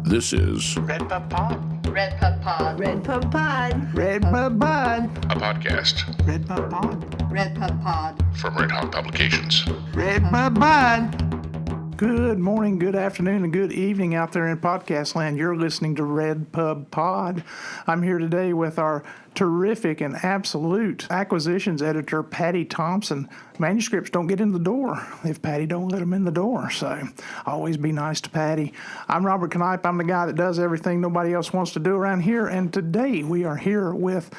This is RedPubPod. RedPubPod. RedPubPod. RedPubPod. a podcast RedPubPod. RedPubPod. from Redhawk Publications. RedPubPod. Good morning, good afternoon, and good evening out there in podcast land. You're listening to RedPubPod. I'm here today with our terrific and absolute acquisitions editor, Patty Thompson. Manuscripts don't get in the door if Patty don't let them in the door, so always be nice to Patty. I'm Robert Knipe. I'm the guy that does everything nobody else wants to do around here, and today we are here with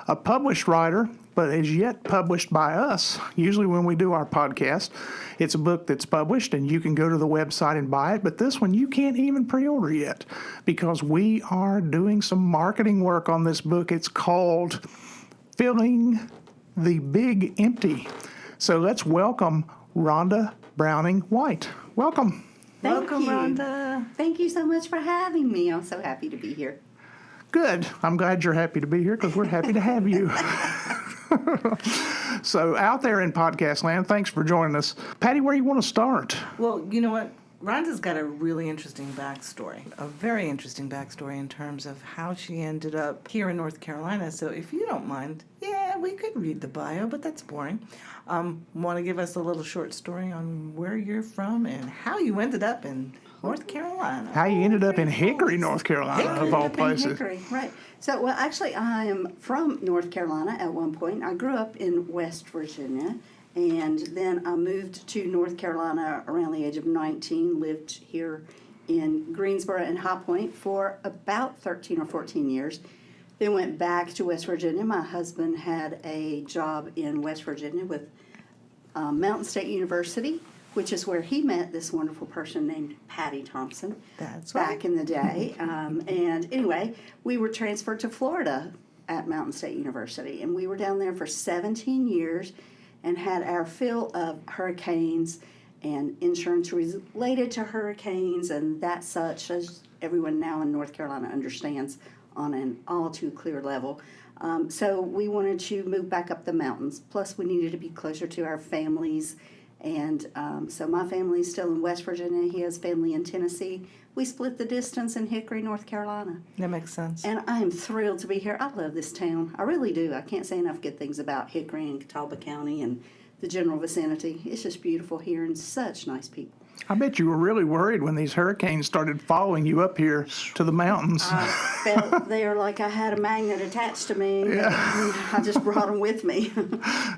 a published writer, but as yet published by us. Usually when we do our podcast, it's a book that's published and you can go to the website and buy it, but this one you can't even pre-order yet because we are doing some marketing work on this book. It's called Filling the Big Empty. So let's welcome Rhonda Browning White. Welcome. Welcome, Rhonda. Thank you so much for having me. I'm so happy to be here. Good. I'm glad you're happy to be here because we're happy to have you. So out there in podcast land, thanks for joining us. Patty, where do you want to start? Well, you know what? Rhonda's got a really interesting backstory, a very interesting backstory in terms of how she ended up here in North Carolina. So if you don't mind, we could read the bio, but that's boring. Want to give us a little short story on where you're from and how you ended up in North Carolina? How you ended up in Hickory, North Carolina, of all places. Hickory, right. So, well, actually, I am from North Carolina at one point. I grew up in West Virginia, and then I moved to North Carolina around the age of 19, lived here in Greensboro and High Point for about 13 or 14 years. Then went back to West Virginia. My husband had a job in West Virginia with Mountain State University, which is where he met this wonderful person named Patty Thompson. That's right. Back in the day. And anyway, we were transferred to Florida at Mountain State University, and we were down there for 17 years and had our fill of hurricanes and insurance related to hurricanes and that such, as everyone now in North Carolina understands on an all too clear level. So we wanted to move back up the mountains. Plus, we needed to be closer to our families. And so my family's still in West Virginia. He has family in Tennessee. We split the distance in Hickory, North Carolina. That makes sense. And I am thrilled to be here. I love this town. I really do. I can't say enough good things about Hickory and Catawba County and the general vicinity. It's just beautiful here and such nice people. I bet you were really worried when these hurricanes started following you up here to the mountains. I felt there like I had a magnet attached to me. Yeah. I just brought them with me.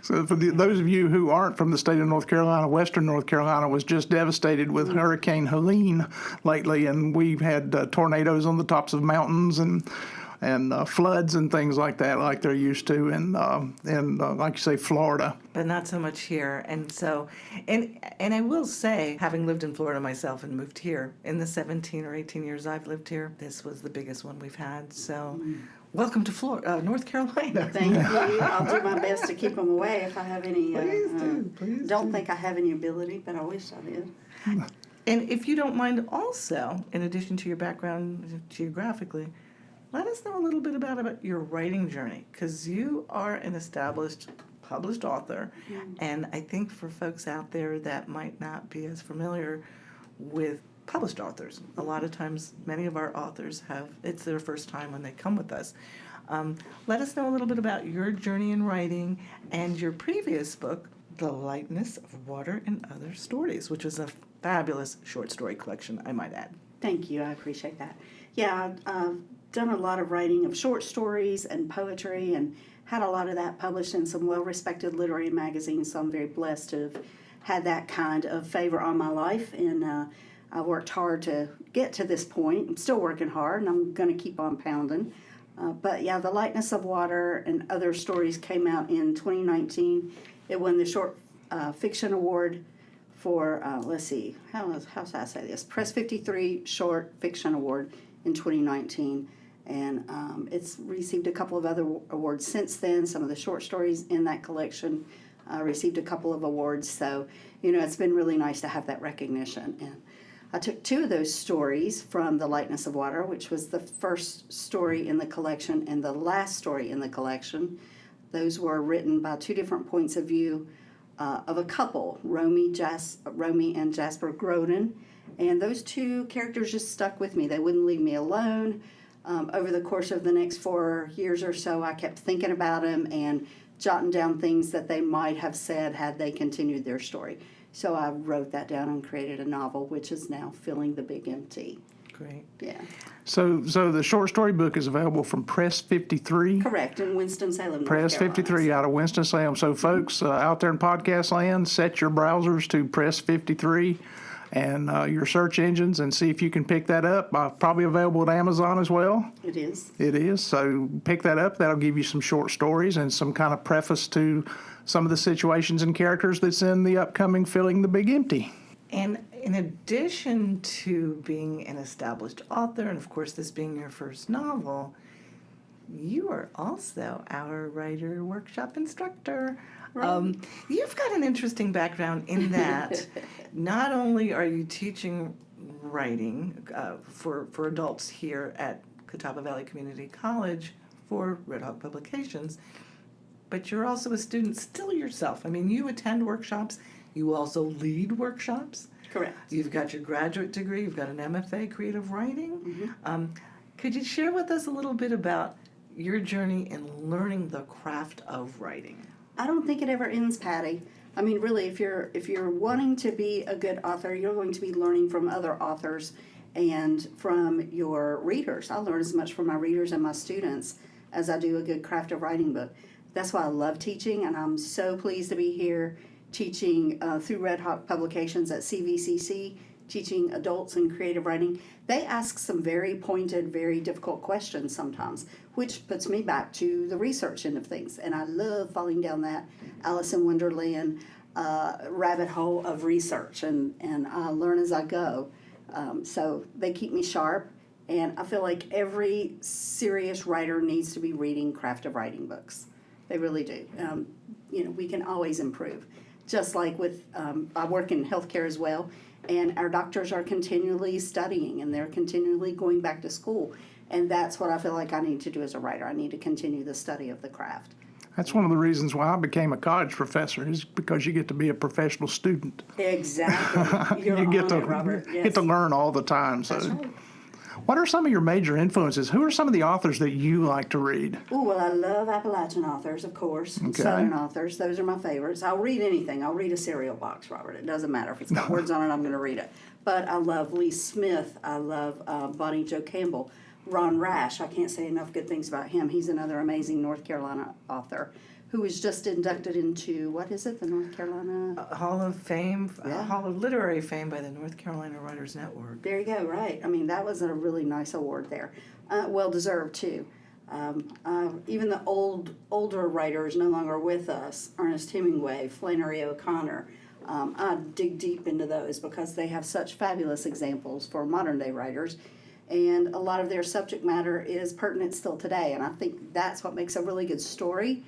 So for those of you who aren't from the state of North Carolina, Western North Carolina was just devastated with Hurricane Helene lately, and we've had tornadoes on the tops of mountains and floods and things like that, like they're used to in like you say, Florida. But not so much here. And so, and I will say, having lived in Florida myself and moved here in the 17 or 18 years I've lived here, this was the biggest one we've had. So welcome to North Carolina. Thank you. I'll do my best to keep them away if I have any. Please don't think I have any ability, but I wish I did. And if you don't mind also, in addition to your background geographically, let us know a little bit about your writing journey, because you are an established, published author, and I think for folks out there that might not be as familiar with published authors, a lot of times many of our authors it's their first time when they come with us. Let us know a little bit about your journey in writing and your previous book, The Lightness of Water and Other Stories, which was a fabulous short story collection, I might add. Thank you. I appreciate that. Yeah, I've done a lot of writing of short stories and poetry and had a lot of that published in some well-respected literary magazines, so I'm very blessed to have had that kind of favor on my life, and I worked hard to get to this point. I'm still working hard, and I'm going to keep on pounding. But yeah, The Lightness of Water and Other Stories came out in 2019. It won the Short Fiction Award for, let's see, how should I say this? Press 53 Short Fiction Award in 2019. And it's received a couple of other awards since then. Some of the short stories in that collection received a couple of awards. So, it's been really nice to have that recognition. And I took two of those stories from The Lightness of Water, which was the first story in the collection and the last story in the collection. Those were written by two different points of view of a couple, Romy and Jasper Grodin. And those two characters just stuck with me. They wouldn't leave me alone. Over the course of the next 4 years or so, I kept thinking about them and jotting down things that they might have said had they continued their story. So I wrote that down and created a novel, which is now Filling the Big Empty. Great. Yeah. So the short story book is available from Press 53. Correct, in Winston-Salem, North Press Carolina. 53 out of Winston-Salem. So folks out there in podcast land, set your browsers to Press 53 and your search engines and see if you can pick that up. Probably available at Amazon as well. It is. It is. So pick that up. That'll give you some short stories and some kind of preface to some of the situations and characters that's in the upcoming Filling the Big Empty. And in addition to being an established author, and of course this being your first novel, you are also our writer workshop instructor. Right. You've got an interesting background in that not only are you teaching writing for adults here at Catawba Valley Community College for Redhawk Publications, but you're also a student still yourself. I mean, you attend workshops. You also lead workshops. Correct. You've got your graduate degree. You've got an MFA creative writing. Could you share with us a little bit about your journey in learning the craft of writing? I don't think it ever ends, Patty. I mean, really, if you're wanting to be a good author, you're going to be learning from other authors and from your readers. I learn as much from my readers and my students as I do a good craft of writing book. That's why I love teaching, and I'm so pleased to be here teaching through Redhawk Publications at CVCC, teaching adults in creative writing. They ask some very pointed, very difficult questions sometimes, which puts me back to the research end of things. And I love falling down that Alice in Wonderland rabbit hole of research, and I learn as I go. So they keep me sharp, and I feel like every serious writer needs to be reading craft of writing books. They really do. We can always improve. Just like with, I work in healthcare as well, and our doctors are continually studying and they're continually going back to school. And that's what I feel like I need to do as a writer. I need to continue the study of the craft. That's one of the reasons why I became a college professor, is because you get to be a professional student. Exactly. You're You get on to it, Robert. Yes. get to learn all the time. So, That's right. what are some of your major influences? Who are some of the authors that you like to read? Oh, well, I love Appalachian authors, of course. Okay. Southern authors. Those are my favorites. I'll read anything. I'll read a cereal box, Robert. It doesn't matter. If it's got words on it, I'm going to read it. But I love Lee Smith. I love Jo Campbell. Ron Rash. I can't say enough good things about him. He's another amazing North Carolina author who was just inducted into, what is it, the North Carolina? Hall of Fame, Yeah. Hall of Literary Fame by the North Carolina Writers Network. There you go, right. I mean, that was a really nice award there. Well-deserved, too. Even the older writers no longer with us, Ernest Hemingway, Flannery O'Connor, I dig deep into those because they have such fabulous examples for modern-day writers, and a lot of their subject matter is pertinent still today, and I think that's what makes a really good story,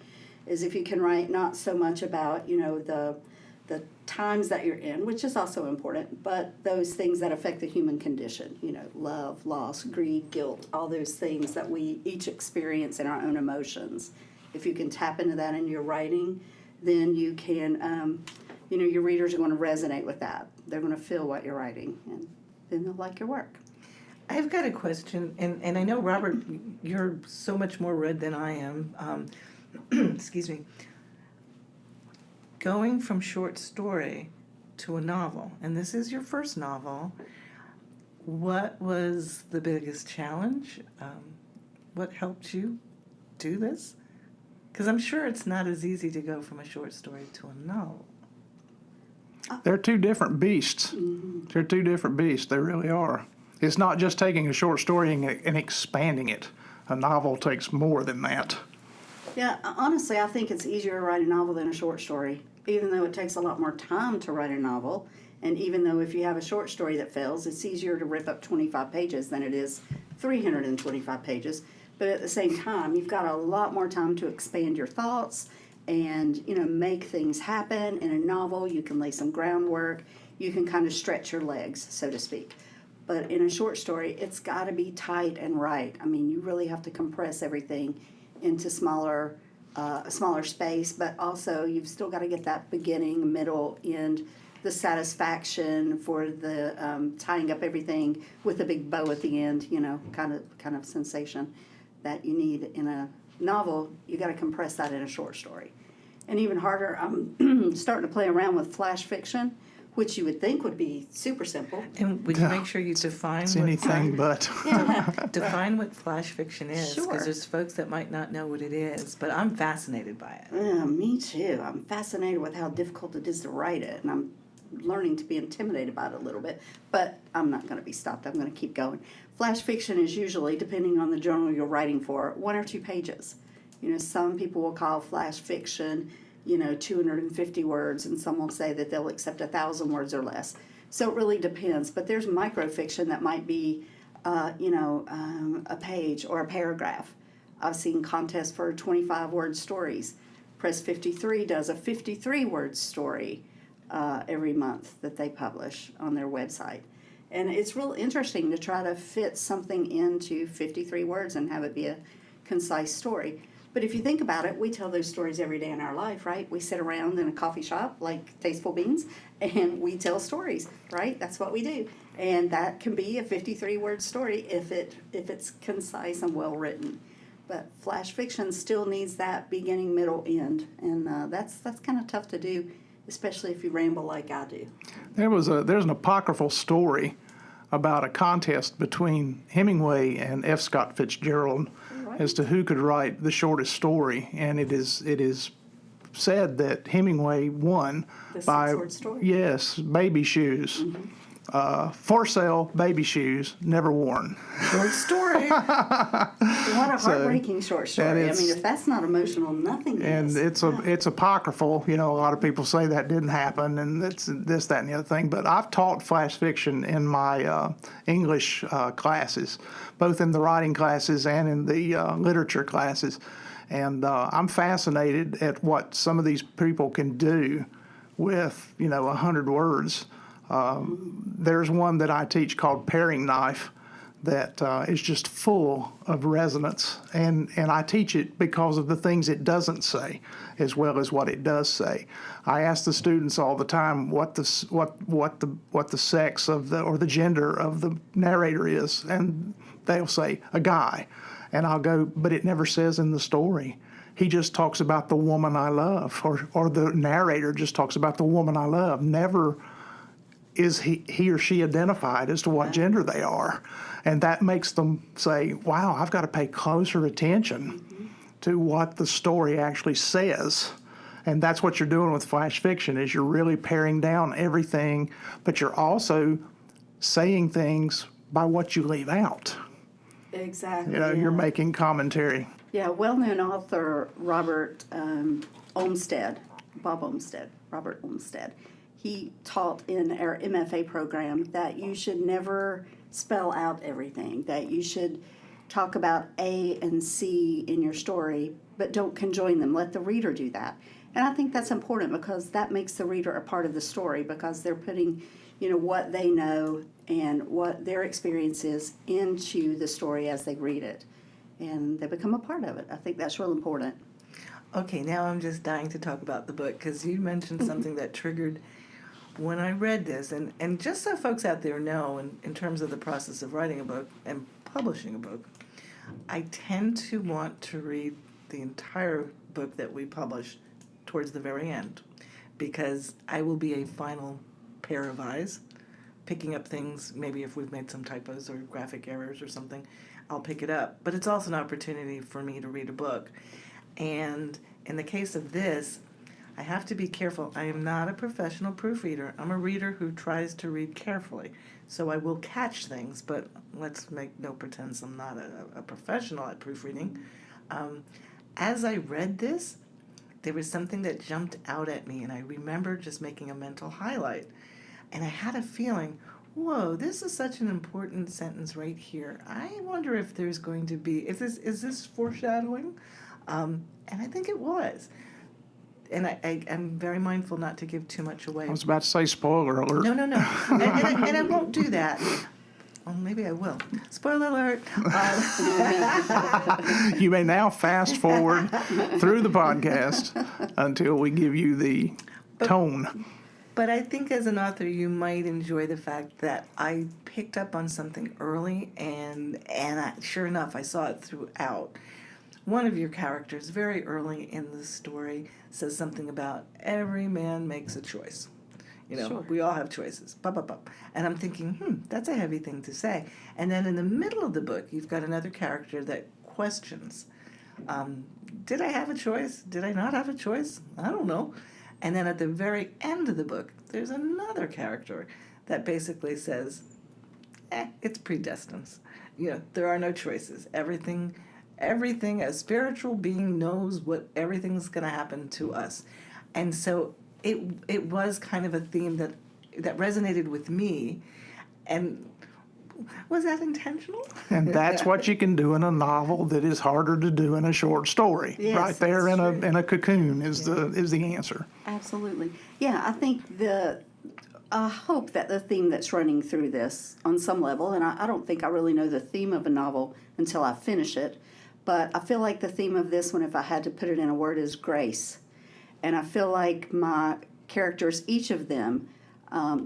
is if you can write not so much about, the times that you're in, which is also important, but those things that affect the human condition, love, loss, greed, guilt, all those things that we each experience in our own emotions. If you can tap into that in your writing, then you can, your readers are going to resonate with that. They're going to feel what you're writing, and then they'll like your work. I've got a question, and I know, Robert, you're so much more read than I am. Excuse me. Going from short story to a novel, and this is your first novel, what was the biggest challenge? What helped you do this? Because I'm sure it's not as easy to go from a short story to a novel. They're two different beasts. They're two different beasts. They really are. It's not just taking a short story and expanding it. A novel takes more than that. Yeah, honestly, I think it's easier to write a novel than a short story, even though it takes a lot more time to write a novel. And even though if you have a short story that fails, it's easier to rip up 25 pages than it is 325 pages. But at the same time, you've got a lot more time to expand your thoughts and, make things happen. In a novel, you can lay some groundwork. You can kind of stretch your legs, so to speak. But in a short story, it's got to be tight and right. I mean, you really have to compress everything into a smaller space, but also you've still got to get that beginning, middle, end the satisfaction, for the tying up everything with a big bow at the end, kind of sensation that you need in a novel. You got to compress that in a short story. And even harder, I'm starting to play around with flash fiction, which you would think would be super simple. And would you make sure you define It's anything but. define what flash fiction is? Sure. Because there's folks that might not know what it is, but I'm fascinated by it. Yeah, me too. I'm fascinated with how difficult it is to write it, and I'm learning to be intimidated by it a little bit, but I'm not going to be stopped. I'm going to keep going. Flash fiction is usually, depending on the journal you're writing for, 1 or 2 pages. Some people will call flash fiction 250 words, and some will say that they'll accept 1,000 words or less. So it really depends. But there's microfiction that might be, a page or a paragraph. I've seen contests for 25-word stories. Press 53 does a 53-word story every month that they publish on their website. And it's real interesting to try to fit something into 53 words and have it be a concise story. But if you think about it, we tell those stories every day in our life, right? We sit around in a coffee shop like Tasteful Beans, and we tell stories, right? That's what we do. And that can be a 53-word story if it's concise and well written. But flash fiction still needs that beginning, middle, end, and that's kind of tough to do, especially if you ramble like I do. There's an apocryphal story about a contest between Hemingway and F. Scott Fitzgerald as to who could write the shortest story, and it is said that Hemingway won The by 6-word story? Yes, baby shoes. For sale, baby shoes, never worn. Short story. What a heartbreaking short story. I mean, if that's not emotional, nothing And is. it's apocryphal. A lot of people say that didn't happen, and it's this, that, and the other thing. But I've taught flash fiction in my English classes, both in the writing classes and in the literature classes. And I'm fascinated at what some of these people can do with 100 words. There's one that I teach called Paring Knife that is just full of resonance, and I teach it because of the things it doesn't say as well as what it does say. I ask the students all the time what the sex of or the gender of the narrator is, and they'll say a guy, and I'll go, but it never says in the story. He just talks about the woman I love, or the narrator just talks about the woman I love. Never is he or she identified as to what gender they are. And that makes them say, wow, I've got to pay closer attention to what the story actually says. And that's what you're doing with flash fiction, is you're really paring down everything, but you're also saying things by what you leave out. Exactly. You're making commentary. Yeah, well-known author Robert Olmstead, Robert Olmstead, he taught in our MFA program that you should never spell out everything, that you should talk about A and C in your story, but don't conjoin them. Let the reader do that. And I think that's important because that makes the reader a part of the story, because they're putting, what they know and what their experience is into the story as they read it. And they become a part of it. I think that's real important. Okay, now I'm just dying to talk about the book, because you mentioned something that triggered when I read this. And just so folks out there know, in terms of the process of writing a book and publishing a book, I tend to want to read the entire book that we publish towards the very end, because I will be a final pair of eyes, picking up things, maybe if we've made some typos or graphic errors or something, I'll pick it up. But it's also an opportunity for me to read a book. And in the case of this, I have to be careful. I am not a professional proofreader. I'm a reader who tries to read carefully. So I will catch things, but let's make no pretense I'm not a professional at proofreading. As I read this, there was something that jumped out at me, and I remember just making a mental highlight. And I had a feeling, whoa, this is such an important sentence right here. I wonder if there's going to be, is this foreshadowing? And I think it was. And I'm very mindful not to give too much away. I was about to say spoiler alert. No. and I won't do that. Well, maybe I will. Spoiler alert. You may now fast forward through the podcast until we give you the tone. But I think as an author, you might enjoy the fact that I picked up on something early, and sure enough, I saw it throughout. One of your characters, very early in the story, says something about every man makes a choice. Sure. We all have choices. And I'm thinking, that's a heavy thing to say. And then in the middle of the book, you've got another character that questions, did I have a choice? Did I not have a choice? I don't know. And then at the very end of the book, there's another character that basically says, it's predestined. There are no choices. Everything, a spiritual being knows what everything's going to happen to us. And so it was kind of a theme that resonated with me. And was that intentional? And that's what you can do in a novel that is harder to do in a short story. Yes, right there that's in a cocoon is the answer. Absolutely. Yeah, I think I hope that the theme that's running through this on some level, and I don't think I really know the theme of a novel until I finish it, but I feel like the theme of this one, if I had to put it in a word, is grace. And I feel like my characters, each of them,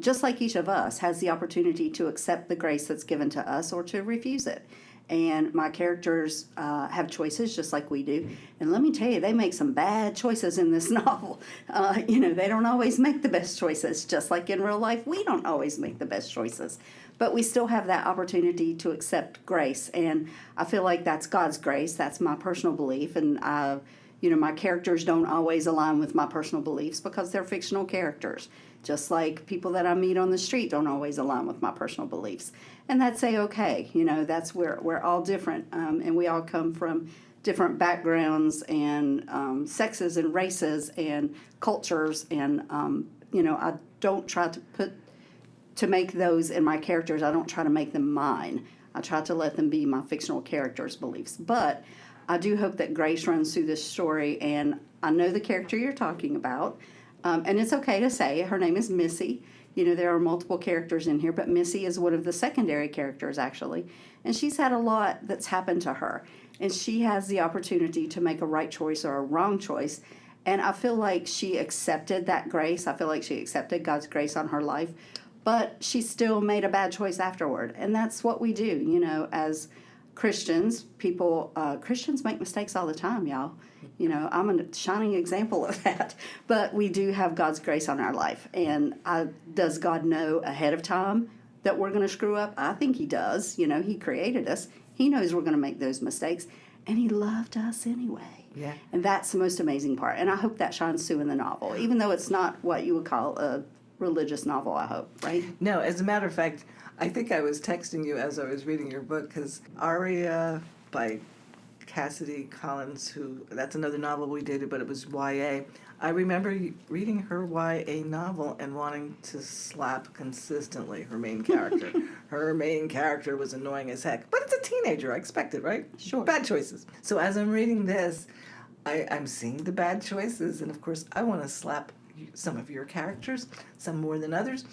just like each of us, has the opportunity to accept the grace that's given to us or to refuse it. And my characters have choices just like we do. And let me tell you, they make some bad choices in this novel. They don't always make the best choices, just like in real life, we don't always make the best choices. But we still have that opportunity to accept grace. And I feel like that's God's grace. That's my personal belief. And my characters don't always align with my personal beliefs because they're fictional characters. Just like people that I meet on the street don't always align with my personal beliefs. And that's okay. That's where we're all different. And we all come from different backgrounds and sexes and races and cultures. And, I don't try to make those in my characters, I don't try to make them mine. I try to let them be my fictional characters' beliefs. But I do hope that grace runs through this story, and I know the character you're talking about, and it's okay to say her name is Missy. There are multiple characters in here, but Missy is one of the secondary characters, actually, and she's had a lot that's happened to her, and she has the opportunity to make a right choice or a wrong choice, and I feel like she accepted that grace. I feel like she accepted God's grace on her life, but she still made a bad choice afterward, and that's what we do, as Christians. Christians make mistakes all the time, y'all. I'm a shining example of that. But we do have God's grace on our life. And does God know ahead of time that we're going to screw up? I think He does. He created us. He knows we're going to make those mistakes. And He loved us anyway. Yeah. And that's the most amazing part. And I hope that shines through in the novel, even though it's not what you would call a religious novel, I hope, right? No, as a matter of fact, I think I was texting you as I was reading your book, because Aria by Cassidy Collins, that's another novel we did, but it was YA. I remember reading her YA novel and wanting to slap consistently her main character. Her main character was annoying as heck, but it's a teenager, I expect it, right? Sure. Bad choices. So as I'm reading this, I'm seeing the bad choices, and of course I want to slap some of your characters, some more than others.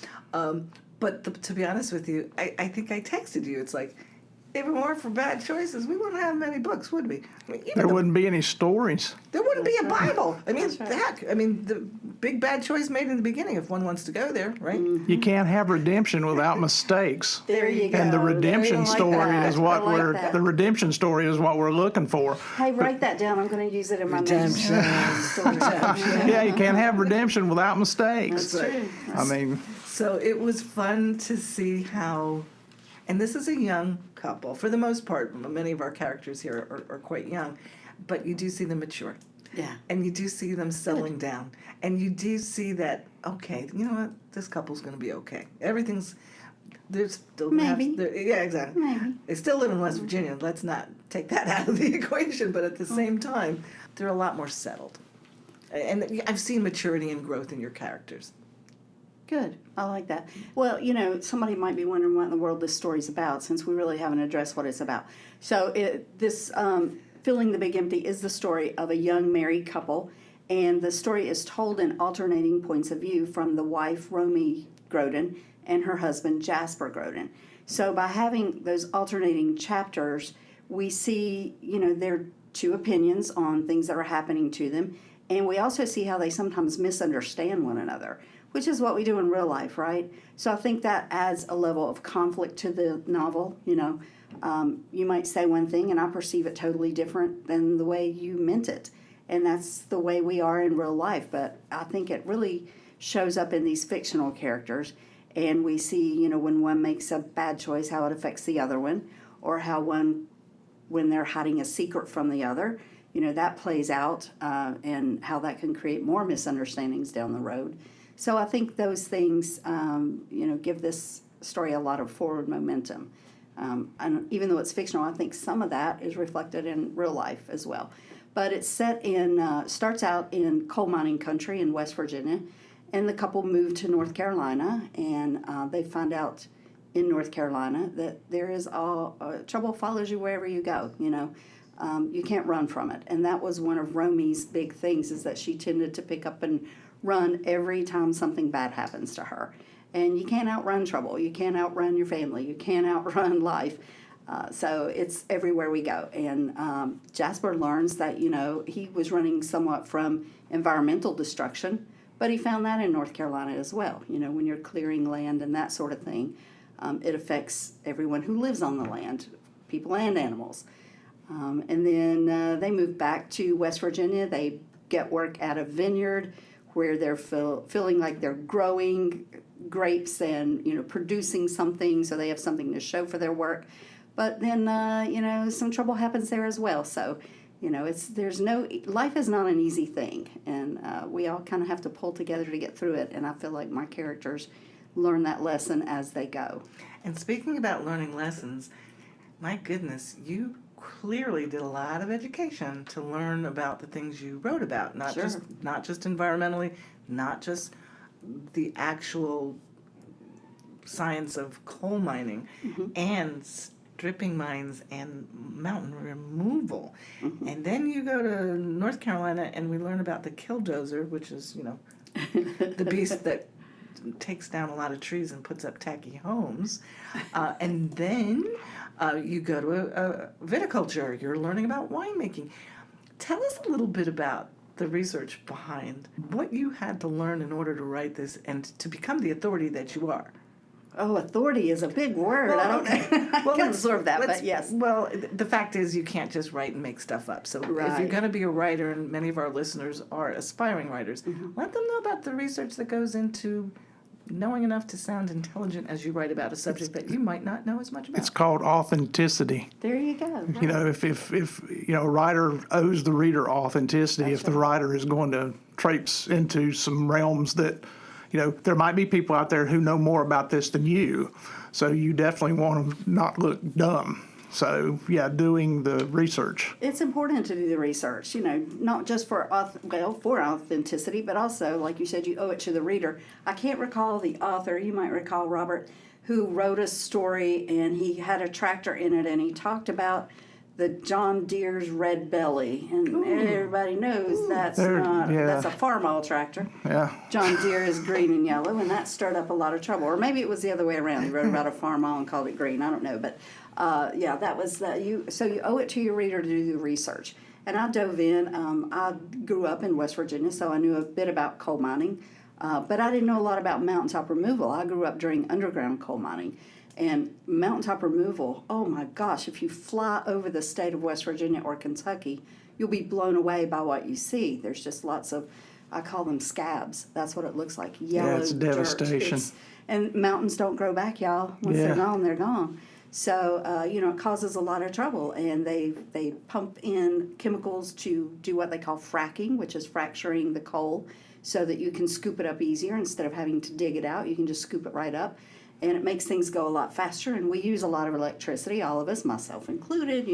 But to be honest with you, I think I texted you. It's like, if it weren't for bad choices, we wouldn't have many books, would we? There wouldn't be any stories. There wouldn't be a That's right. Bible. That's right. Heck, the big bad choice made in the beginning, if one wants to go there, right? Mm-hmm. You can't have redemption without mistakes. There you go. And the redemption I like story that. is what I like that. the redemption story is what we're looking for. Hey, write that down. I'm going to use it in my Redemption. next story. Yeah, you can't have redemption without mistakes. That's true. I mean, So it was fun to see how, and this is a young couple, for the most part. Many of our characters here are quite young, but you do see them mature. Yeah. And you do see them settling down. And you do see that, okay, you know what, this couple's going to be okay. They're still Maybe. yeah, exactly. Maybe. They still live in West Virginia. Let's not take that out of the equation, but at the same time, they're a lot more settled. And I've seen maturity and growth in your characters. Good. I like that. Well, somebody might be wondering what in the world this story's about, since we really haven't addressed what it's about. So this Filling the Big Empty is the story of a young married couple, and the story is told in alternating points of view from the wife, Romy Groden, and her husband, Jasper Groden. So by having those alternating chapters, we see, their two opinions on things that are happening to them, and we also see how they sometimes misunderstand one another. which is what we do in real life, right? So I think that adds a level of conflict to the novel. You might say one thing and I perceive it totally different than the way you meant it. And that's the way we are in real life. But I think it really shows up in these fictional characters. And we see, when one makes a bad choice, how it affects the other one, or how one, when they're hiding a secret from the other, that plays out, and how that can create more misunderstandings down the road. So I think those things, give this story a lot of forward momentum. And even though it's fictional, I think some of that is reflected in real life as well. But it's set starts out in coal mining country in West Virginia, and the couple moved to North Carolina, and they find out in North Carolina that there is trouble follows you wherever you go. You can't run from it, and that was one of Romy's big things, is that she tended to pick up and run every time something bad happens to her. And you can't outrun trouble. You can't outrun your family. You can't outrun life. So it's everywhere we go. And Jasper learns that, he was running somewhat from environmental destruction, but he found that in North Carolina as well. When you're clearing land and that sort of thing, it affects everyone who lives on the land, people and animals. And then they move back to West Virginia. They get work at a vineyard where they're feeling like they're growing grapes and, producing something, so they have something to show for their work. But then, some trouble happens there as well. So, life is not an easy thing, and we all kind of have to pull together to get through it. And I feel like my characters learn that lesson as they go. And speaking about learning lessons, my goodness, you clearly did a lot of education to learn about the things you wrote about, not Sure. just environmentally, not just the actual science of coal mining, and stripping mines and mountain removal. And then you go to North Carolina and we learn about the killdozer, which is, the beast that takes down a lot of trees and puts up tacky homes. And then you go to a viticulture. You're learning about winemaking. Tell us a little bit about the research behind what you had to learn in order to write this and to become the authority that you are. Oh, authority is a big word. Well, I don't know. I can absorb that, but yes. Well, the fact is you can't just write and make stuff up. So if you're Right. going to be a writer, and many of our listeners are aspiring writers, let them know about the research that goes into knowing enough to sound intelligent as you write about a subject that you might not know as much about. It's called authenticity. There you go. If a writer owes the reader authenticity, That's if the right. writer is going to traipse into some realms that, there might be people out there who know more about this than you, so you definitely want to not look dumb. So, doing the research. It's important to do the research, not just for authenticity, but also, like you said, you owe it to the reader. I can't recall the author, you might recall Robert, who wrote a story, and he had a tractor in it, and he talked about the John Deere's red belly, and everybody knows that's a farm-all tractor. Yeah. John Deere is green and yellow, and that stirred up a lot of trouble. Or maybe it was the other way around. He wrote about a farm-all and called it green. I don't know, but that was So you owe it to your reader to do the research. And I dove in. I grew up in West Virginia, so I knew a bit about coal mining, but I didn't know a lot about mountaintop removal. I grew up during underground coal mining. And mountaintop removal, oh my gosh, if you fly over the state of West Virginia or Kentucky, you'll be blown away by what you see. There's just lots of, I call them scabs. That's what it looks like, yellow it's dirt. devastation. And mountains don't grow back, y'all. Once they're gone, they're gone. So, it causes a lot of trouble. And they pump in chemicals to do what they call fracking, which is fracturing the coal so that you can scoop it up easier. Instead of having to dig it out, you can just scoop it right up. And it makes things go a lot faster, and we use a lot of electricity, all of us, myself included.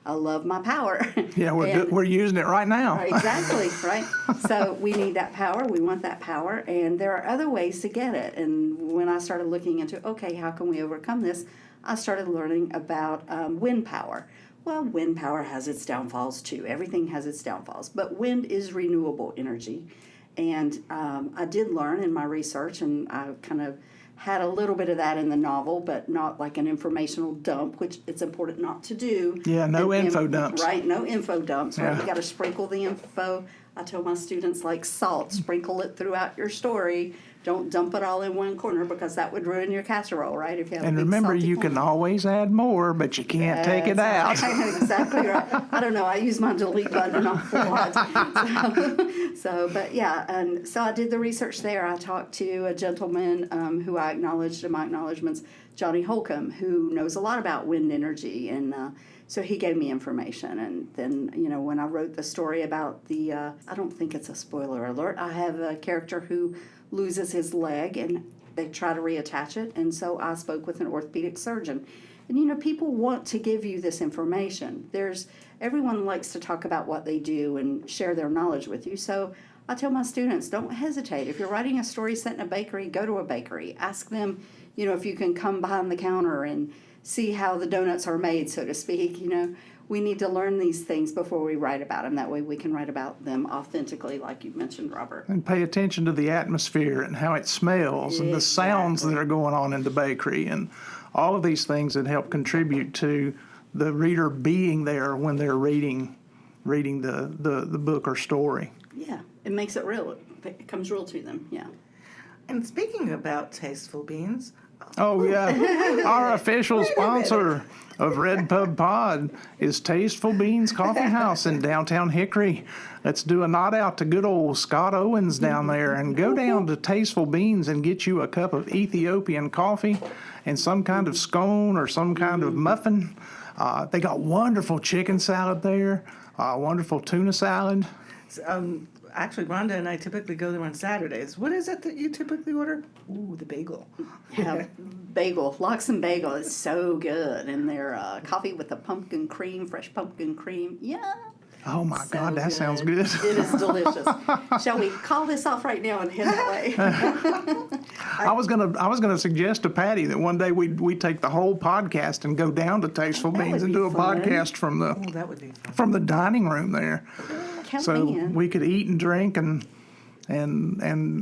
I love my power. Yeah, we're using it right now. Exactly, right? So we need that power. We want that power, and there are other ways to get it. And when I started looking into, how can we overcome this, I started learning about wind power. Well, wind power has its downfalls, too. Everything has its downfalls. But wind is renewable energy. And I did learn in my research, and I kind of had a little bit of that in the novel, but not like an informational dump, which it's important not to do. Yeah, no info dumps. Right, no info dumps. Right? Yeah. You got to sprinkle the info. I tell my students, like salt, sprinkle it throughout your story Don't dump it all in one corner because that would ruin your casserole, right? If you have And a big remember, salty you corn. can always add more, but you can't take it out. Exactly right. I don't know. I use my delete button an awful lot. But yeah, and so I did the research there. I talked to a gentleman who I acknowledged in my acknowledgments, Johnny Holcomb, who knows a lot about wind energy, and so he gave me information. And then, when I wrote the story about the, I don't think it's a spoiler alert, I have a character who loses his leg, and they try to reattach it, and so I spoke with an orthopedic surgeon. And people want to give you this information. Everyone likes to talk about what they do and share their knowledge with you. So I tell my students, don't hesitate. If you're writing a story set in a bakery, go to a bakery. Ask them, if you can come behind the counter and see how the donuts are made, so to speak. We need to learn these things before we write about them. That way we can write about them authentically, like you mentioned, Robert. And pay attention to the atmosphere and how it smells and the sounds that are going on in the bakery and all of these things that help contribute to the reader being there when they're reading the book or story. Yeah, it makes it real. It comes real to them, yeah. And speaking about tasteful beans, Oh, yeah. Our official sponsor of RedPubPod is Tasteful Beans Coffee House in downtown Hickory. Let's do a nod out to good old Scott Owens down there and go down to Tasteful Beans and get you a cup of Ethiopian coffee and some kind of scone or some kind of muffin. They got wonderful chicken salad there, wonderful tuna salad. actually, Rhonda and I typically go there on Saturdays. What is it that you typically order? Ooh, the bagel. Yeah, bagel. Lox and Bagel is so good. And their coffee with the pumpkin cream, fresh pumpkin cream. Yeah. Oh, my So God, that good. sounds good. It is delicious. Shall we call this off right now and head that way? I was gonna suggest to Patty that one day we take the whole podcast and go down to Tasteful That Beans would and be do a fun. podcast from Oh, that would be fun. the dining room there. Count So me in. we could eat and drink and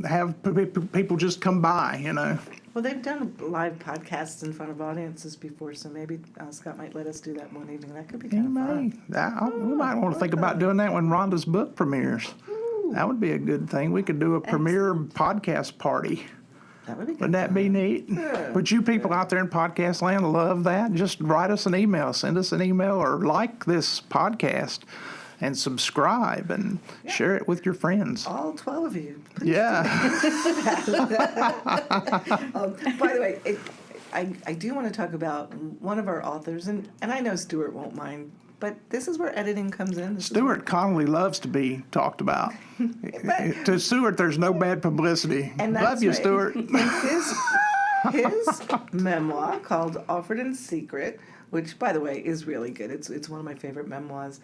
have people just come by, you know. Well, they've done live podcasts in front of audiences before, so maybe Scott might let us do that one evening. That could be kind of fun. We might want to think about doing that when Rhonda's book premieres. That would be a good thing. We could do a premiere podcast party. That would be good. Wouldn't that be neat? Would you people out there in podcast land love that? Just write us an email, send us an email, or like this podcast and subscribe and share it with your friends. All 12 of you. Please Yeah. By the way, I do want to talk about one of our authors, and I know Stewart won't mind, but this is where editing comes in. Stuart Connolly loves to be talked about. To Stuart, there's no bad publicity. And Love that's you, right. Stuart. His memoir called Offered in Secret, which, by the way, is really good. It's one of my favorite memoirs.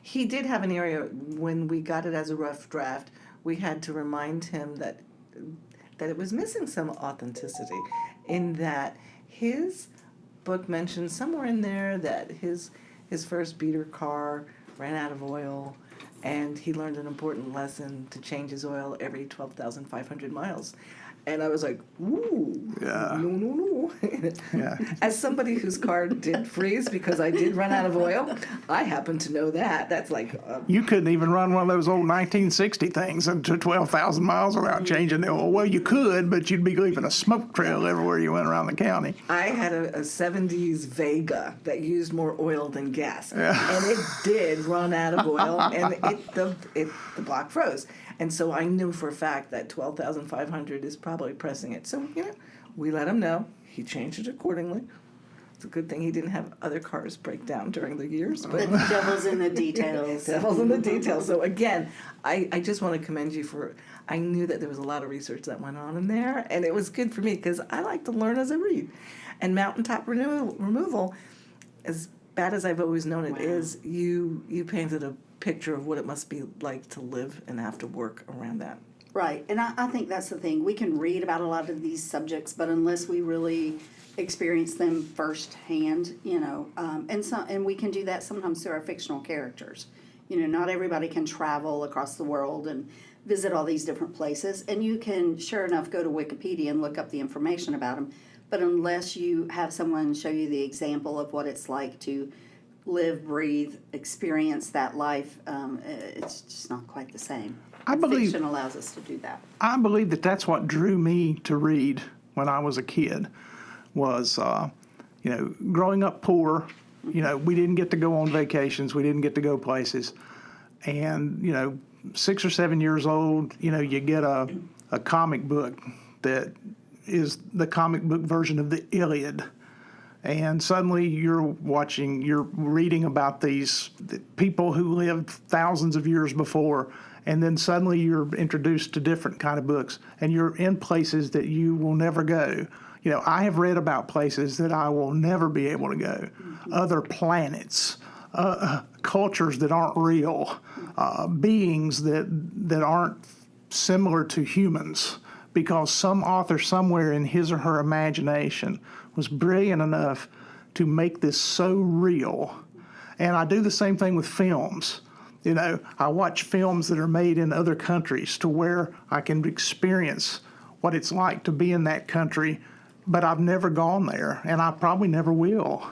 He did have an area when we got it as a rough draft. We had to remind him that it was missing some authenticity, in that his book mentions somewhere in there that his first beater car ran out of oil, and he learned an important lesson to change his oil every 12,500 miles. And I was like, ooh, Yeah. no. Yeah. As somebody whose car did freeze because I did run out of oil, I happen to know that. That's like... You couldn't even run one of those old 1960 things to 12,000 miles without changing the oil. Well, you could, but you'd be leaving a smoke trail everywhere you went around the county. I had a 70s Vega that used more oil than gas. And it did run out of oil, and the block froze. And so I knew for a fact that 12,500 is probably pressing it. So, we let him know. He changed it accordingly. It's a good thing he didn't have other cars break down during the years. The But devil's in the details. devil's in the details. So again, I just want to commend you for, I knew that there was a lot of research that went on in there, and it was good for me because I like to learn as I read. And mountaintop removal, as bad as I've always known it is, you painted a picture of what it must be like to live and have to work around that. Right, and I think that's the thing. We can read about a lot of these subjects, but unless we really experience them firsthand, and we can do that sometimes through our fictional characters. Not everybody can travel across the world and visit all these different places, and you can, sure enough, go to Wikipedia and look up the information about them, but unless you have someone show you the example of what it's like to live, breathe, experience that life, it's just not quite the same. I believe Fiction allows us to do that. I believe that that's what drew me to read when I was a kid. Was growing up poor. We didn't get to go on vacations. We didn't get to go places. And 6 or 7 years old, you get a comic book that is the comic book version of the Iliad. And suddenly you're reading about these people who lived thousands of years before, and then suddenly you're introduced to different kind of books, and you're in places that you will never go. I have read about places that I will never be able to go, other planets, cultures that aren't real, beings that aren't similar to humans, because some author somewhere in his or her imagination was brilliant enough to make this so real. And I do the same thing with films. I watch films that are made in other countries to where I can experience what it's like to be in that country, but I've never gone there, and I probably never will.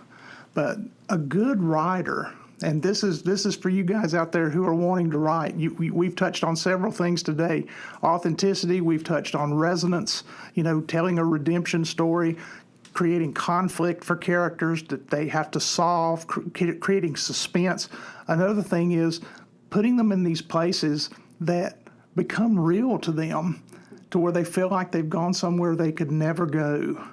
But a good writer, and this is for you guys out there who are wanting to write. We've touched on several things today. Authenticity, we've touched on resonance, telling a redemption story, creating conflict for characters that they have to solve, creating suspense. Another thing is putting them in these places that become real to them, to where they feel like they've gone somewhere they could never go.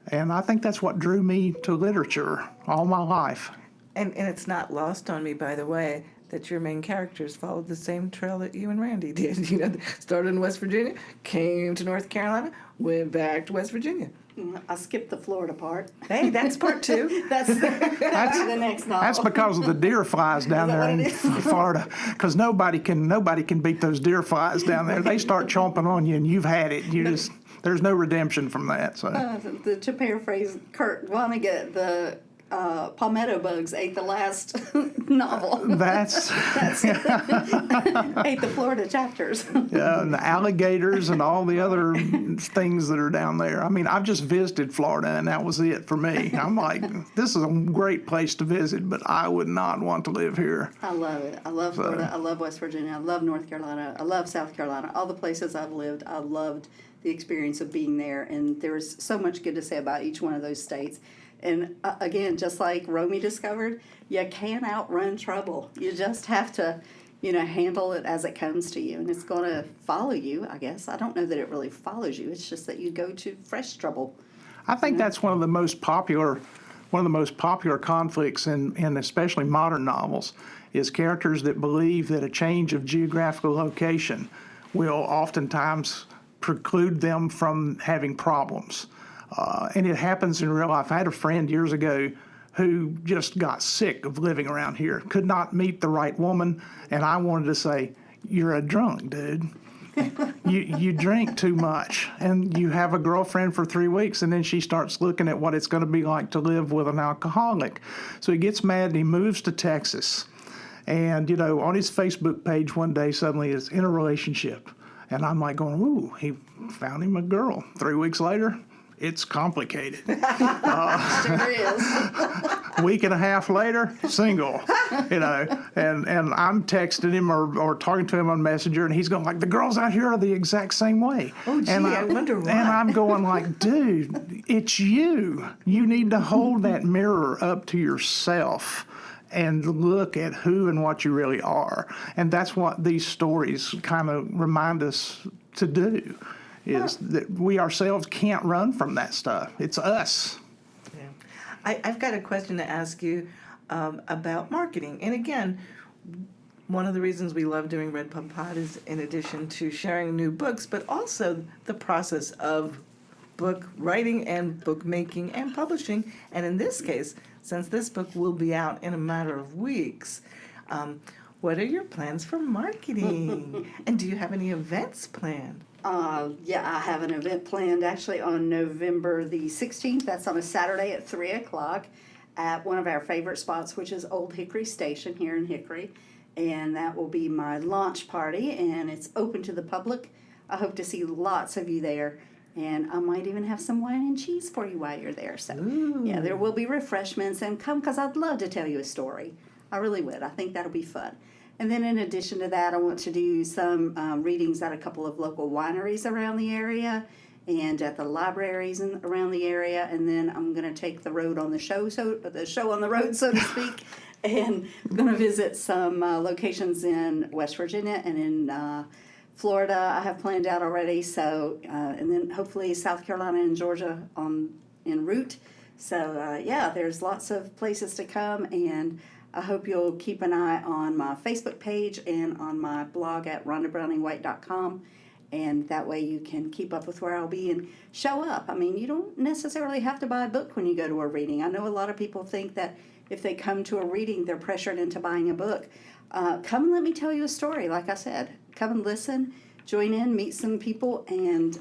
And I think that's what drew me to literature all my life. And it's not lost on me, by the way, that your main characters followed the same trail that you and Randy did. Started in West Virginia, came to North Carolina, went back to West Virginia. I skipped the Florida part. Hey, that's part 2. That's the next novel. That's because of the deer flies down there in Florida. Because nobody can beat those deer flies down there. They start chomping on you, and you've had it. There's no redemption from that. So to paraphrase Kurt Vonnegut, the palmetto bugs ate the last novel. That's ate the Florida chapters. Yeah, and the alligators and all the other things that are down there. I mean, I've just visited Florida, and that was it for me. I'm like, this is a great place to visit, but I would not want to live here. I love it. I love Florida. I love West Virginia. I love North Carolina. I love South Carolina. All the places I've lived, I loved the experience of being there, and there's so much good to say about each one of those states. And again, just like Romy discovered, you can't outrun trouble. You just have to, handle it as it comes to you. And it's going to follow you, I guess. I don't know that it really follows you. It's just that you go to fresh trouble. I think that's one of the most popular conflicts in especially modern novels is characters that believe that a change of geographical location will oftentimes preclude them from having problems. And it happens in real life. I had a friend years ago who just got sick of living around here, could not meet the right woman, and I wanted to say, you're a drunk, dude. You drink too much, and you have a girlfriend for 3 weeks, and then she starts looking at what it's going to be like to live with an alcoholic. So he gets mad and he moves to Texas. And, on his Facebook page one day, suddenly is in a relationship. And I'm like going, ooh, he found him a girl. 3 weeks later, it's complicated. Sure is. Week and a half later, single, and I'm texting him or talking to him on Messenger, and he's going like, the girls out here are the exact same way. Oh, gee, I wonder why. And I'm going like, dude, it's you. You need to hold that mirror up to yourself and look at who and what you really are. And that's what these stories kind of remind us to do. Is that we ourselves can't run from that stuff. It's us. Yeah. I've got a question to ask you about marketing. And again, one of the reasons we love doing RedPubPod is in addition to sharing new books, but also the process of book writing and book making and publishing. And in this case, since this book will be out in a matter of weeks, what are your plans for marketing? And do you have any events planned? Yeah, I have an event planned actually on November the 16th. That's on a Saturday at 3 o'clock at one of our favorite spots, which is Old Hickory Station here in Hickory. And that will be my launch party, and it's open to the public. I hope to see lots of you there. And I might even have some wine and cheese for you while you're there. So, yeah, there will be refreshments. And come, because I'd love to tell you a story. I really would. I think that'll be fun. And then in addition to that, I want to do some readings at a couple of local wineries around the area and at the libraries around the area. And then I'm going to take the road on the show on the road, so to speak. And I'm going to visit some locations in West Virginia and in Florida. I have planned out already. So, and then hopefully South Carolina and Georgia en route. So, yeah, there's lots of places to come, and I hope you'll keep an eye on my Facebook page and on my blog at rhondabrowningwhite.com. And that way you can keep up with where I'll be and show up. I mean, you don't necessarily have to buy a book when you go to a reading. I know a lot of people think that if they come to a reading, they're pressured into buying a book. Come and let me tell you a story. Like I said, come and listen, join in, meet some people, and,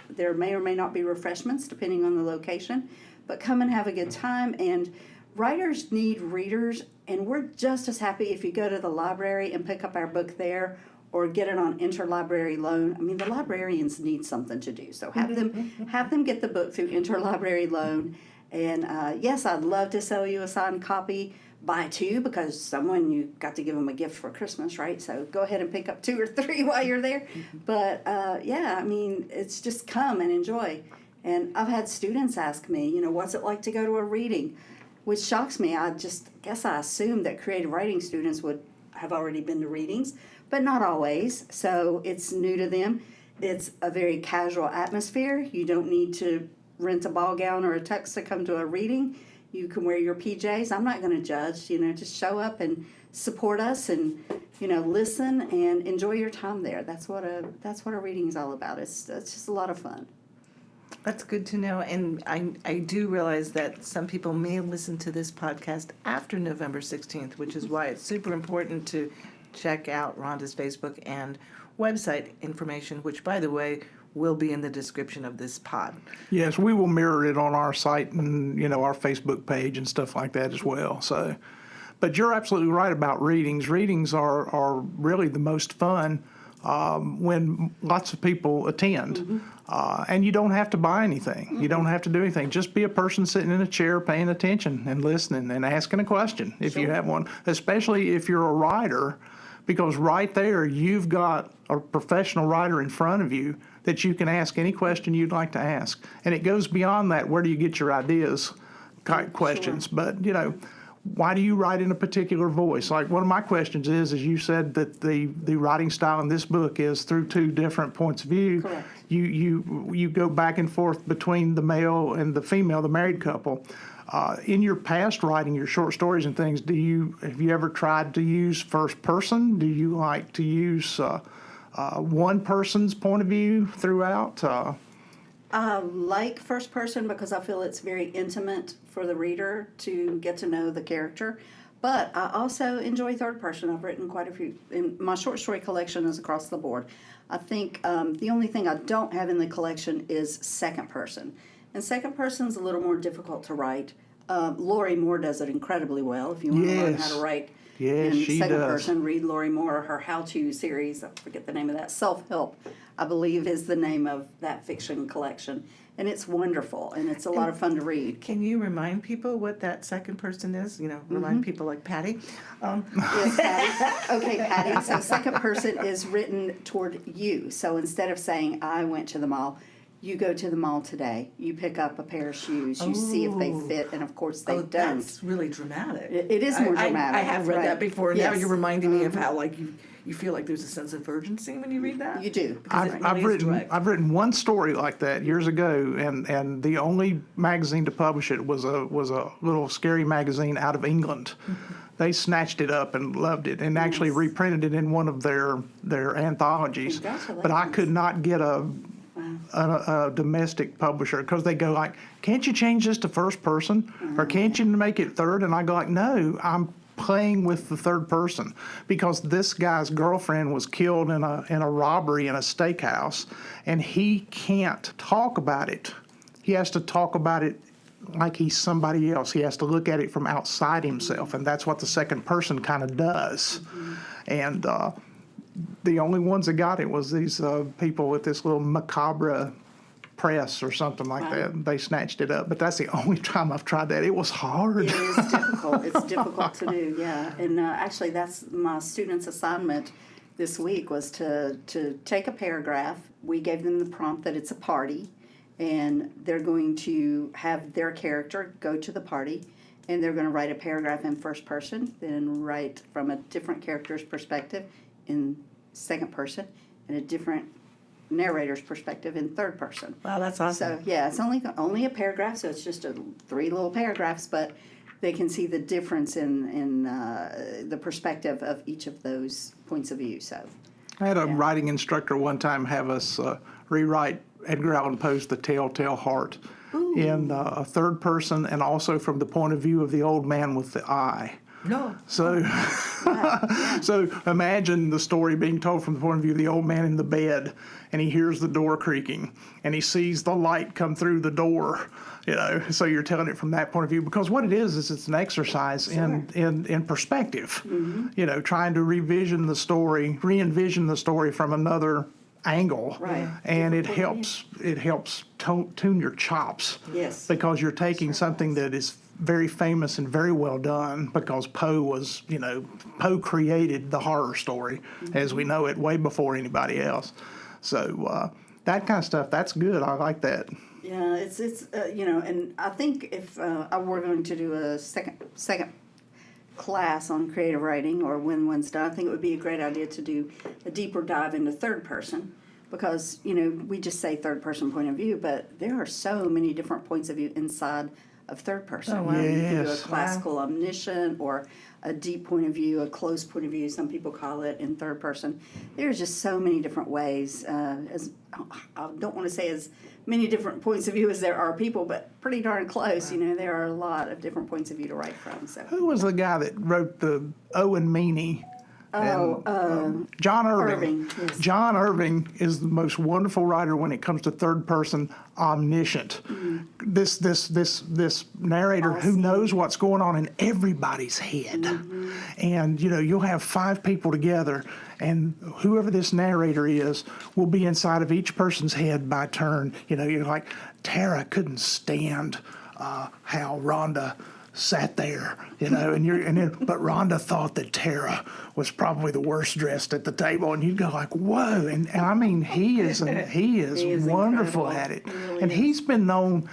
there may or may not be refreshments depending on the location. But come and have a good time. And writers need readers, and we're just as happy if you go to the library and pick up our book there or get it on interlibrary loan. I mean, the librarians need something to do, so have them get the book through interlibrary loan. And yes, I'd love to sell you a signed copy. Buy two, because you got to give them a gift for Christmas, right? So go ahead and pick up 2 or 3 while you're there. But yeah, I mean, it's just come and enjoy. And I've had students ask me, what's it like to go to a reading? Which shocks me. I guess I assumed that creative writing students would have already been to readings, but not always. So it's new to them. It's a very casual atmosphere. You don't need to rent a ball gown or a tux to come to a reading. You can wear your PJs. I'm not going to judge. Just show up and support us, and listen and enjoy your time there. That's what a reading is all about. It's just a lot of fun. That's good to know. And I do realize that some people may listen to this podcast after November 16th, which is why it's super important to check out Rhonda's Facebook and website information, which, by the way, will be in the description of this pod. Yes, we will mirror it on our site and, our Facebook page and stuff like that as well. So, but you're absolutely right about readings. Readings are really the most fun when lots of people attend. And you don't have to buy anything. You don't have to do anything. Just be a person sitting in a chair paying attention and listening and asking a question if you have one, especially if you're a writer, because right there you've got a professional writer in front of you that you can ask any question you'd like to ask. And it goes beyond that, where do you get your ideas type questions. Sure. But, why do you write in a particular voice? Like one of my questions is you said that the writing style in this book is through 2 different points of view. Correct. You go back and forth between the male and the female, the married couple. In your past writing, your short stories and things, have you ever tried to use first person? Do you like to use one person's point of view throughout? I like first person because I feel it's very intimate for the reader to get to know the character. But I also enjoy third person. I've written quite a few. And my short story collection is across the board. I think the only thing I don't have in the collection is second person. And second person is a little more difficult to write. Lori Moore does it incredibly well. If you want to learn how to write in second person, read Lori Moore, her how-to series. I forget the name of that. Self-Help, I believe, is the name of that fiction collection. And it's wonderful, and it's a lot of fun to read. Can you remind people what that second person is? Remind people like Patty. Yes, Patty. Okay, Patty. So second person is written toward you. So instead of saying, I went to the mall, you go to the mall today. You pick up a pair of shoes. You see if they fit, and of course they don't. That's really dramatic. It is more dramatic. I have read that before. Yes. Now you're reminding me of how you feel like there's a sense of urgency when you read that. You do. I've written one story like that years ago, and the only magazine to publish it was a little scary magazine out of England. They snatched it up and loved it, and actually reprinted it in one of their anthologies. But I could not get a domestic publisher, because they go like, can't you change this to first person, or can't you make it third? And I go like, no, I'm playing with the third person, because this guy's girlfriend was killed in a robbery in a steakhouse, and he can't talk about it. He has to talk about it like he's somebody else. He has to look at it from outside himself, and that's what the second person kind of does. And the only ones that got it was these people with this little macabre press or something like that. They snatched it up, but that's the only time I've tried that. It was hard. It is difficult. It's difficult to do, yeah. And actually, that's my students' assignment this week was to take a paragraph. We gave them the prompt that it's a party, and they're going to have their character go to the party, and they're going to write a paragraph in first person, then write from a different character's perspective in second person, and a different narrator's perspective in third person. Wow, that's awesome. So yeah, it's only a paragraph, so it's just 3 little paragraphs, but they can see the difference in the perspective of each of those points of view. So I had a writing instructor one time have us rewrite Edgar Allan Poe's The Telltale Heart in a third person and also from the point of view of the old man with the eye. No. So, so imagine the story being told from the point of view of the old man in the bed, and he hears the door creaking, and he sees the light come through the door. So you're telling it from that point of view, because what it is it's an exercise in perspective. Trying to re-envision the story from another angle, Right. And it helps tune your chops. Yes. Because you're taking something that is very famous and very well done, because Poe created the horror story as we know it way before anybody else. So that kind of stuff, that's good. I like that. yeah, it's and I think if I were going to do a second class on creative writing, or when one's done, I think it would be a great idea to do a deeper dive into third person, because we just say third person point of view, but there are so many different points of view inside of third person. Oh, wow. You can do a Yes. classical omniscient, or a deep point of view, a close point of view, some people call it, in third person. There's just so many different ways. I don't want to say as many different points of view as there are people, but pretty darn close. There are a lot of different points of view to write from. So. Who was the guy that wrote the Owen Meany? John Irving. Yes. John Irving is the most wonderful writer when it comes to third person omniscient. This narrator who knows what's going on in everybody's head. And you'll have 5 people together, and whoever this narrator is will be inside of each person's head by turn. You're like, Tara couldn't stand how Rhonda sat there, but Rhonda thought that Tara was probably the worst dressed at the table, and you'd go like, whoa, and I mean, he is wonderful incredible. At it, Really and is. he's been known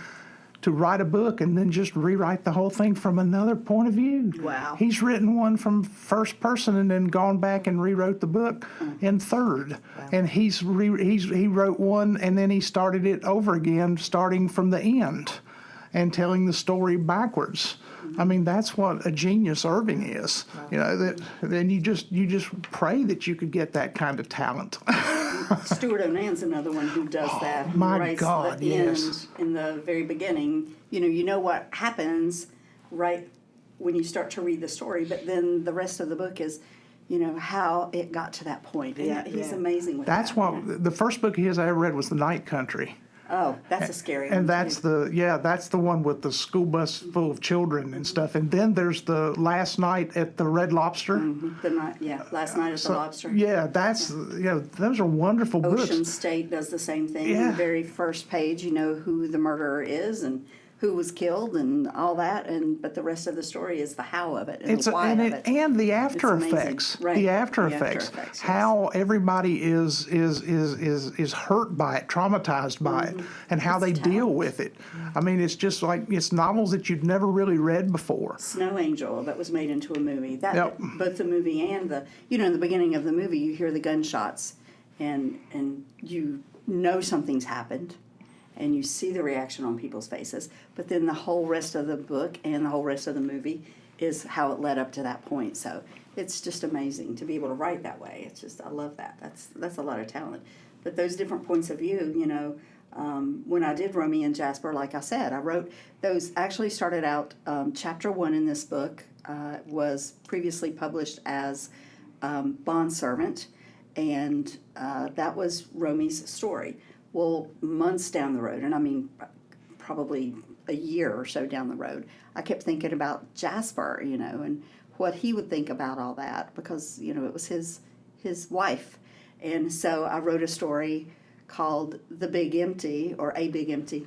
to write a book and then just rewrite the whole thing from another point of view. Wow. He's written one from first person and then gone back and rewrote the book in third. And he wrote one and then he started it over again, starting from the end and telling the story backwards. I mean, that's what a genius Irving is. Then you just pray that you could get that kind of talent. Stewart O'Nan's another one who does that. He my writes God, the yes. end in the very beginning. You know what happens right when you start to read the story, but then the rest of the book is, how it got to that point. Yeah, he's amazing with That's that. what the first book of his I ever read was The Night Country. Oh, that's a scary one. And that's too. that's the one with the school bus full of children and stuff. And then there's the Last Night at the Red Lobster. Last Night at the Lobster. Yeah, those are wonderful books. Ocean State does the same thing. Yeah. In the very first page, you know who the murderer is and who was killed and all that, but the rest of the story is the how of it and the why of it. And the after It's amazing. effects. Right. The after The effects. after effects, yes. How everybody is hurt by it, traumatized by it, and how they deal with it. I mean, it's just like it's novels that you'd never really read before. Snow Angel that was made into a movie. Yep. Both the movie and in the beginning of the movie you hear the gunshots and you know something's happened. And you see the reaction on people's faces. But then the whole rest of the book and the whole rest of the movie is how it led up to that point. So it's just amazing to be able to write that way. It's just, I love that. That's a lot of talent. But those different points of view, when I did Romeo and Jasper, like I said, I wrote those, actually started out, chapter 1 in this book was previously published as Bondservant, and that was Romy's story. Well, months down the road, and I mean probably a year or so down the road, I kept thinking about Jasper, and what he would think about all that, because, it was his his wife. And so I wrote a story called The Big Empty, or A Big Empty,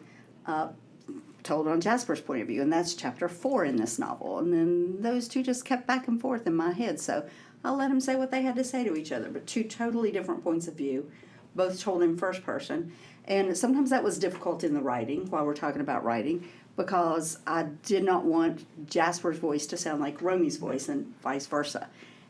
told on Jasper's point of view, and that's chapter 4 in this novel. And then those two just kept back and forth in my head, so I'll let them say what they had to say to each other, but two totally different points of view, both told in first person. And sometimes that was difficult in the writing, while we're talking about writing, because I did not want Jasper's voice to sound like Romy's voice and vice versa.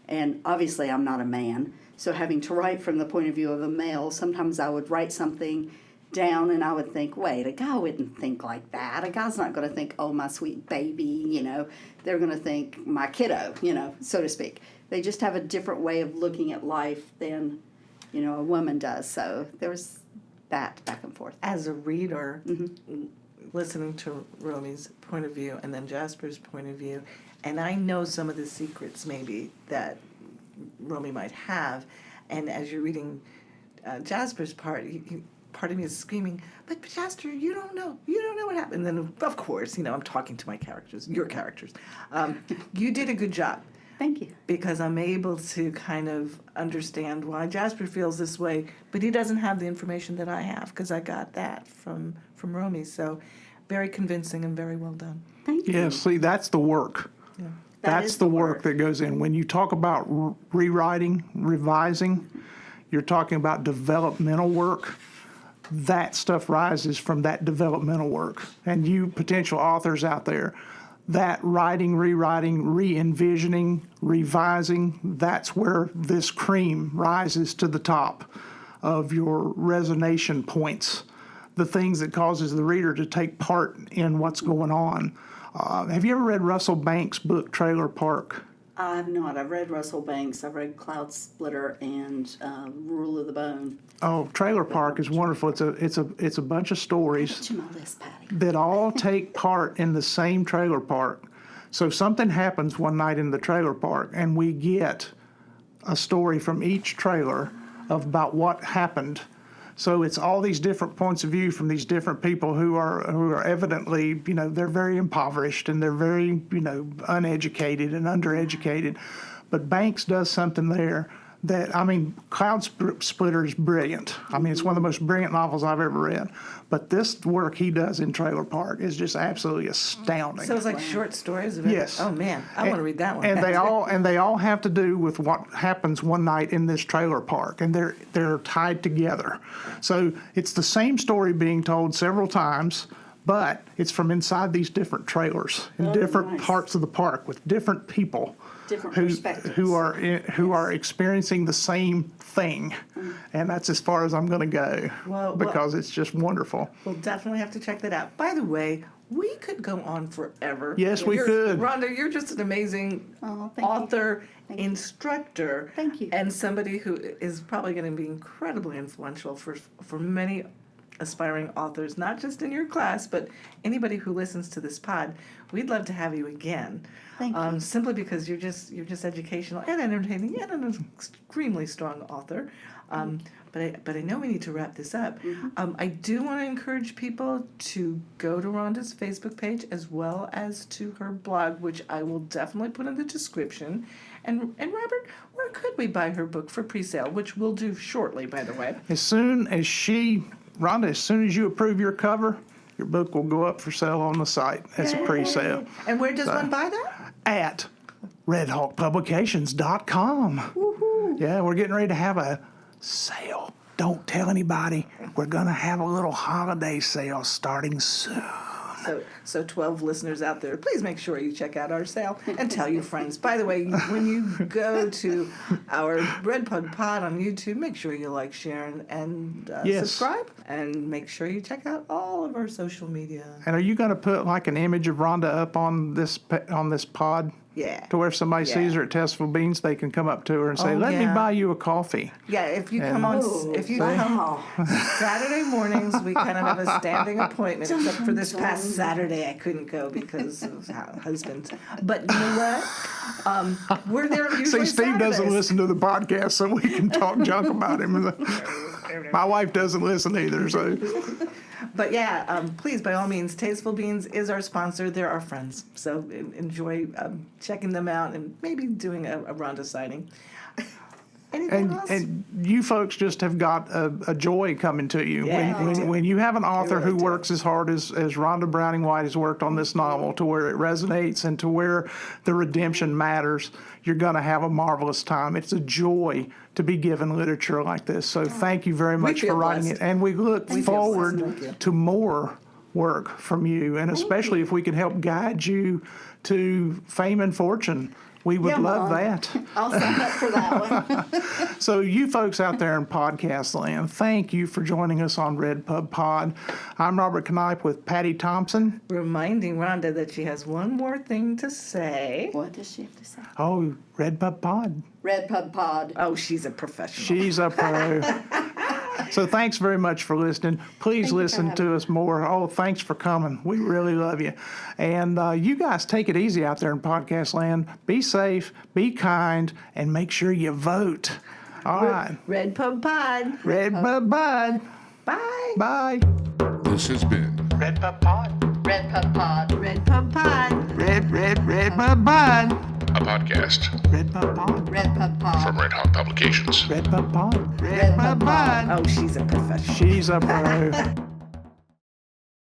And obviously I'm not a man, so having to write from the point of view of a male, sometimes I would write something down and I would think, wait, a guy wouldn't think like that. A guy's not going to think, oh, my sweet baby, you know. They're going to think, my kiddo, you know, so to speak. They just have a different way of looking at life than, you know, a woman does. So there was that back and forth. As a reader, listening to Romy's point of view and then Jasper's point of view, and I know some of the secrets maybe that Romy might have, and as you're reading Jasper's part, part of me is screaming, but Jasper, you don't know what happened. And then, of course, you know, I'm talking to my characters, your characters. You did a good job. Thank you. Because I'm able to kind of understand why Jasper feels this way, but he doesn't have the information that I have, because I got that from Romy. So very convincing and very well done. Thank you. Yeah, see, that's the work. Yeah. That's the work that goes in. When you talk about rewriting, revising, you're talking about developmental work. That stuff rises from that developmental work. And you potential authors out there, that writing, rewriting, re-envisioning, revising, that's where this cream rises to the top of your resonation points, the things that causes the reader to take part in what's going on. Have you ever read Russell Banks' book, Trailer Park? I've not. I've read Russell Banks. I've read Cloud Splitter and Rule of the Bone. Oh, Trailer Park is wonderful. It's a bunch of stories Put you on my list, Patty. that all take part in the same trailer park. So something happens one night in the trailer park, and we get a story from each trailer about what happened. So it's all these different points of view from these different people who are evidently, you know, they're very impoverished and they're very, you know, uneducated and undereducated. But Banks does something there that, I mean, Cloud Splitter is brilliant. I mean, it's one of the most brilliant novels I've ever read. But this work he does in Trailer Park is just absolutely astounding. So it's like short stories of Yes. Oh man, I want to read that one. And they all have to do with what happens one night in this trailer park, and they're tied together. So it's the same story being told several times, but it's from inside these different trailers in different nice. parts of the park with different people. Different perspectives. who are experiencing the same thing, and that's as far as I'm going to go because it's just wonderful. We'll definitely have to check that out. By the way, we could go on forever. Yes, we could. Rhonda, you're just an amazing Oh, thank you. author, Thank you. instructor, Thank you. and somebody who is probably going to be incredibly influential for many aspiring authors, not just in your class, but anybody who listens to this pod. We'd love to have you again. Thank you. Simply because you're just educational and entertaining and an extremely strong author. But I know we need to wrap this up. I do want to encourage people to go to Rhonda's Facebook page as well as to her blog, which I will definitely put in the description. And Robert, where could we buy her book for pre-sale, which we'll do shortly, by the way? As soon as Rhonda, as soon as you approve your cover, your book will go up for sale on the site as a pre-sale And where does one buy that? at RedHawkPublications.com. Yeah, we're getting ready to have a sale. Don't tell anybody. We're going to have a little holiday sale starting soon. So 12 listeners out there, please make sure you check out our sale and tell your friends. By the way, when you go to our RedPubPod on YouTube, make sure you like, share, and Yes. subscribe. And make sure you check out all of our social media. And are you going to put like an image of Rhonda up on this pod? Yeah. To where somebody Yeah. sees her at Testful Beans, they can come up to her and say, Oh, "Let me yeah. buy you a coffee." Yeah, if you And- come on, Oh, if you wow. come Saturday mornings, we kind of have a standing appointment. Except for this past Saturday, I couldn't go because of husband. But you know what? We're there usually See, Steve doesn't Saturdays. listen to the podcast, so we can talk junk about him. My wife doesn't listen either, so. But yeah, please, by all means, Tasteful Beans is our sponsor. They're our friends. So enjoy checking them out and maybe doing a Rhonda signing. Anything else? And you folks just have got a joy coming to you. Yeah, When you have an author really who do. works as hard as Rhonda Browning White has worked on this novel, to where it resonates and to where the redemption matters, you're going to have a marvelous time. It's a joy to be given literature like this. So thank you very much feel for writing blessed. it. And we look feel forward blessed. Thank you. to more work from you, and especially if we can help guide you to fame and fortune. We would Yeah, love Mom. that. I'll sign up for that one. So you folks out there in podcast land, thank you for joining us on Red Pub Pod. I'm Robert Knipe with Patty Thompson. Reminding Rhonda that she has one more thing to say. What does she have to say? Oh, Red Pub Pod. RedPubPod. Oh, she's a professional. She's a pro. So thanks very much for listening. Please Thank you for listen having to us more. Oh, thanks for coming. We really love you. And you guys take it easy out there in podcast land. Be safe, be kind, and make sure you vote. All right. Red Pub Pod. Red Pub Pod. Bye. Bye. This has been Red Pub Pod. RedPubPod. Red Pub Pod. Red Pub Pod. a podcast Red Pub Pod. RedPubPod. from Redhawk Publications. Red Pub Pod. Red Pub Pod. Oh, she's a professional. She's a pro.